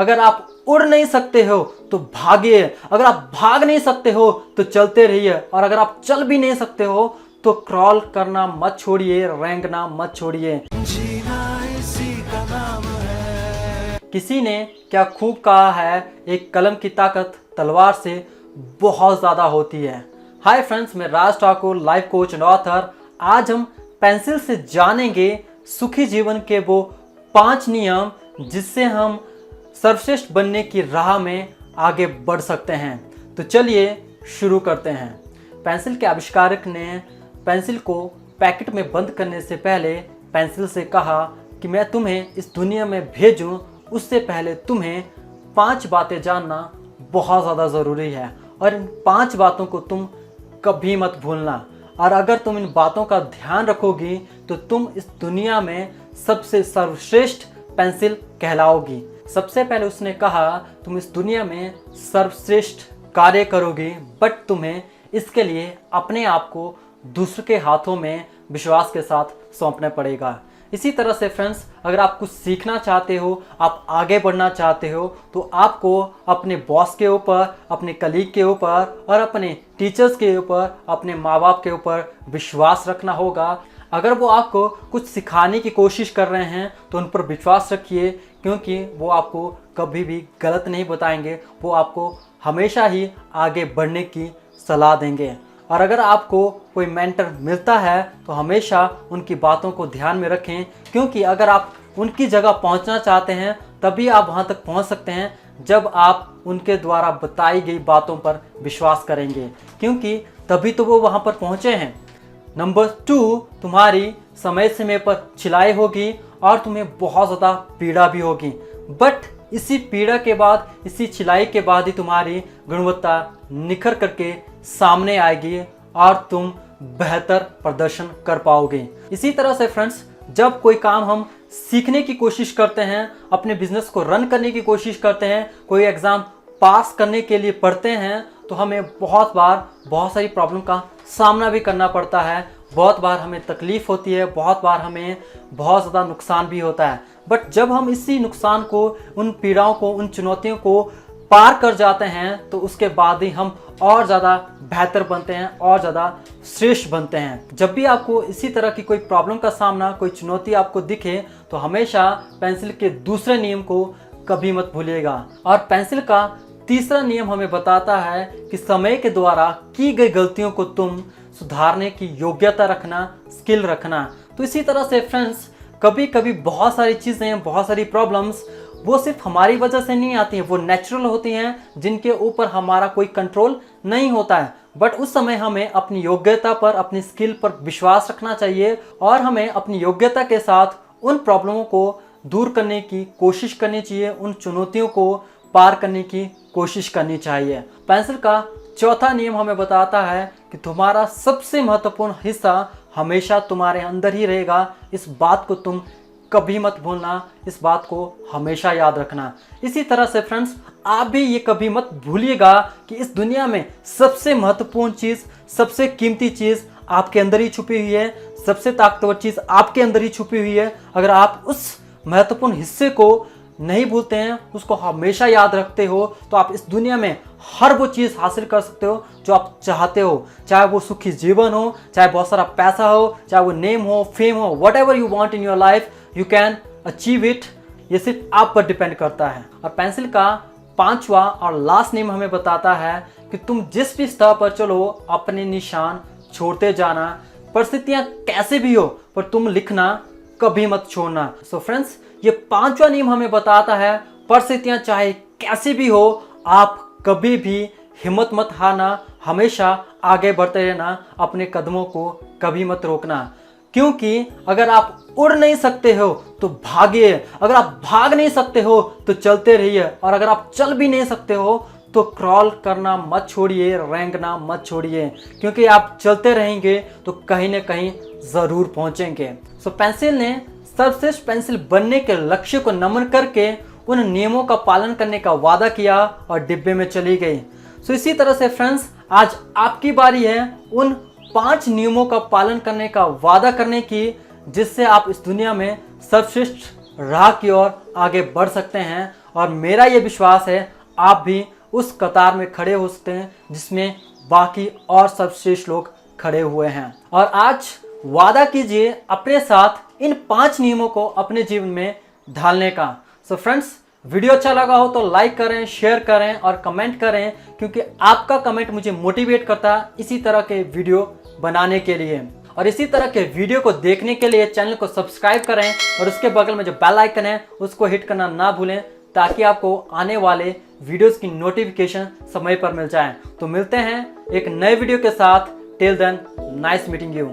अगर आप उड़ नहीं सकते हो तो भागिए, अगर आप भाग नहीं सकते हो तो चलते रहिए, और अगर आप चल भी नहीं सकते हो तो क्रॉल करना मत छोड़िए, रेंगना मत छोड़िए। जीना इसी का नाम है। किसी ने क्या खूब कहा है, एक कलम की ताकत तलवार से बहुत ज़्यादा होती है। हाय फ्रेंड्स, मैं Raj Thakur, life coach and author. आज हम पेंसिल से जानेंगे सुखी जीवन के वो 5 नियम जिससे हम सर्वश्रेष्ठ बनने की राह में आगे बढ़ सकते हैं। तो चलिए शुरू करते हैं। पेंसिल के आविष्कारक ने पेंसिल को पैकेट में बंद करने से पहले पेंसिल से कहा कि मैं तुम्हें इस दुनिया में भेजूं, उससे पहले तुम्हें 5 बातें जानना बहुत ज़्यादा ज़रूरी है, और इन 5 बातों को तुम कभी मत भूलना। और अगर तुम इन बातों का ध्यान रखोगी तो तुम इस दुनिया में सबसे सर्वश्रेष्ठ पेंसिल कहलाओगी। सबसे पहले उसने कहा तुम इस दुनिया में सर्वश्रेष्ठ कार्य करोगी, बट तुम्हें इसके लिए अपने आप को दूसरों के हाथों में विश्वास के साथ सौंपना पड़ेगा। इसी तरह से फ्रेंड्स, अगर आप कुछ सीखना चाहते हो, आप आगे बढ़ना चाहते हो, तो आपको अपने बॉस के ऊपर, अपने कलीग के ऊपर और अपने टीचर्स के ऊपर, अपने माँ बाप के ऊपर विश्वास रखना होगा। अगर वो आपको कुछ सिखाने की कोशिश कर रहे हैं तो उन पर विश्वास रखिए, क्योंकि वो आपको कभी भी गलत नहीं बताएंगे, वो आपको हमेशा ही आगे बढ़ने की सलाह देंगे। और अगर आपको कोई मेंटर मिलता है तो हमेशा उनकी बातों को ध्यान में रखें, क्योंकि अगर आप उनकी जगह पहुंचना चाहते हैं तभी आप वहां तक पहुंच सकते हैं जब आप उनके द्वारा बताई गई बातों पर विश्वास करेंगे, क्योंकि तभी तो वो वहां पर पहुंचे हैं। नंबर 2, तुम्हारी समय समय पर छिलाई होगी और तुम्हें बहुत ज़्यादा पीड़ा भी होगी, बट इसी पीड़ा के बाद, इसी छिलाई के बाद ही तुम्हारी गुणवत्ता निखर करके सामने आएगी और तुम बेहतर प्रदर्शन कर पाओगे। इसी तरह से फ्रेंड्स, जब कोई काम हम सीखने की कोशिश करते हैं, अपने बिजनेस को रन करने की कोशिश करते हैं, कोई एग्ज़ाम पास करने के लिए पढ़ते हैं, तो हमें बहुत बार बहुत सारी प्रॉब्लम का सामना भी करना पड़ता है। बहुत बार हमें तकलीफ़ होती है, बहुत बार हमें बहुत ज़्यादा नुकसान भी होता है। बट जब हम इसी नुकसान को, उन पीड़ाओं को, उन चुनौतियों को पार कर जाते हैं तो उसके बाद ही हम और ज़्यादा बेहतर बनते हैं, और ज़्यादा श्रेष्ठ बनते हैं। जब भी आपको इसी तरह की कोई प्रॉब्लम का सामना, कोई चुनौती आपको दिखे तो हमेशा पेंसिल के दूसरे नियम को कभी मत भूलिएगा। और पेंसिल का तीसरा नियम हमें बताता है कि समय के द्वारा की गई गलतियों को तुम सुधारने की योग्यता रखना, स्किल रखना। तो इसी तरह से फ्रेंड्स, कभी कभी बहुत सारी चीज़ें, बहुत सारी प्रॉब्लम्स वो सिर्फ हमारी वजह से नहीं आती हैं, वो नेचुरल होती हैं जिनके ऊपर हमारा कोई कंट्रोल नहीं होता है। बट उस समय हमें अपनी योग्यता पर, अपनी स्किल पर विश्वास रखना चाहिए, और हमें अपनी योग्यता के साथ उन प्रॉब्लमों को दूर करने की कोशिश करनी चाहिए, उन चुनौतियों को पार करने की कोशिश करनी चाहिए। पेंसिल का चौथा नियम हमें बताता है कि तुम्हारा सबसे महत्वपूर्ण हिस्सा हमेशा तुम्हारे अंदर ही रहेगा। इस बात को तुम कभी मत भूलना, इस बात को हमेशा याद रखना। इसी तरह से फ्रेंड्स, आप भी ये कभी मत भूलिएगा कि इस दुनिया में सबसे महत्वपूर्ण चीज़, सबसे कीमती चीज़ आपके अंदर ही छुपी हुई है, सबसे ताकतवर चीज़ आपके अंदर ही छुपी हुई है। अगर आप उस महत्वपूर्ण हिस्से को नहीं भूलते हैं, उसको हमेशा याद रखते हो, तो आप इस दुनिया में हर वो चीज़ हासिल कर सकते हो जो आप चाहते हो। चाहे वो सुखी जीवन हो, चाहे बहुत सारा पैसा हो, चाहे वो नेम हो, फेम हो, what ever you want in your life, you can achieve it. ये सिर्फ आप पर डिपेंड करता है। और पेंसिल का 5वां और लास्ट नियम हमें बताता है कि तुम जिस भी स्तर पर चलो, अपने निशान छोड़ते जाना। परिस्थितियाँ कैसे भी हो, पर तुम लिखना कभी मत छोड़ना। सो फ्रेंड्स, ये 5वां नियम हमें बताता है परिस्थितियाँ चाहे कैसी भी हो, आप कभी भी हिम्मत मत हारना, हमेशा आगे बढ़ते रहना, अपने कदमों को कभी मत रोकना। क्योंकि अगर आप उड़ नहीं सकते हो तो भागिए, अगर आप भाग नहीं सकते हो तो चलते रहिए, और अगर आप चल भी नहीं सकते हो तो क्रॉल करना मत छोड़िए, रेंगना मत छोड़िए, क्योंकि आप चलते रहेंगे तो कहीं ना कहीं ज़रूर पहुंचेंगे। सो पेंसिल ने सर्वश्रेष्ठ पेंसिल बनने के लक्ष्य को नमन करके उन नियमों का पालन करने का वादा किया और डिब्बे में चली गई। सो इसी तरह से फ्रेंड्स, आज आपकी बारी है उन 5 नियमों का पालन करने का वादा करने की, जिससे आप इस दुनिया में सर्वश्रेष्ठ राह की ओर आगे बढ़ सकते हैं और मेरा ये विश्वास है आप भी उस कतार में खड़े हो सकते हैं जिसमें बाकी और सर्वश्रेष्ठ लोग खड़े हुए हैं। और आज वादा कीजिए अपने साथ इन 5 नियमों को अपने जीवन में ढालने का। सो फ्रेंड्स, वीडियो अच्छा लगा हो तो लाइक करें, शेयर करें और कमेंट करें, क्योंकि आपका कमेंट मुझे मोटिवेट करता है इसी तरह के वीडियो बनाने के लिए। और इसी तरह के वीडियो को देखने के लिए चैनल को सब्सक्राइब करें और उसके बगल में जो बेल आइकन है उसको हिट करना ना भूलें, ताकि आपको आने वाले वीडियोस की नोटिफिकेशन समय पर मिल जाए। तो मिलते हैं एक नए वीडियो के साथ। Till then, nice meeting you.